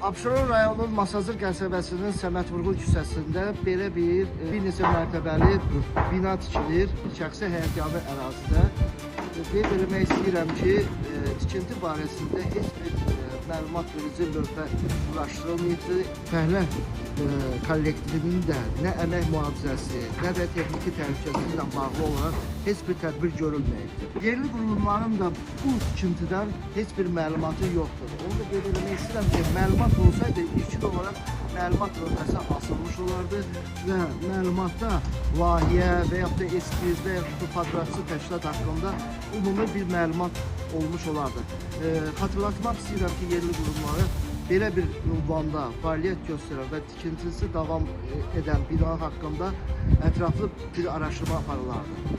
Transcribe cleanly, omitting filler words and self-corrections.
Abşeron rayonunun Masazır qəsəbəsinin Səməd Vurğun küçəsində belə bir neçə mərtəbəli bina tikilir. Şəxsi həyətyanı ərazidə. Qeyd eləmək istəyirəm ki, tikinti barəsində heç bir məlumat verici lövhə ulaşdırılmayıbdır. Fəhlə kollektivinin də nə əmək mühafizəsi, nə də texniki təhlükəsizliklə ilə bağlı olaraq heç bir tədbir görülməyibdir. Yerli qurumların da bu tikintidən heç bir məlumatı yoxdur. Onu da qeyd eləmək istəyirəm ki, məlumat olsaydı ilkin olaraq məlumat lövhəsi asılmış olardı və məlumatda layihə və yaxud da eskiz və yaxud da fotoqrafçı təşkilat haqqında ümumi bir məlumat olmuş olardı. Xatırlatmaq istəyirəm ki, yerli qurumları belə bir ünvanda fəaliyyət göstərən və tikintisi davam edən bina haqqında ətraflı bir araşdırma aparılardı.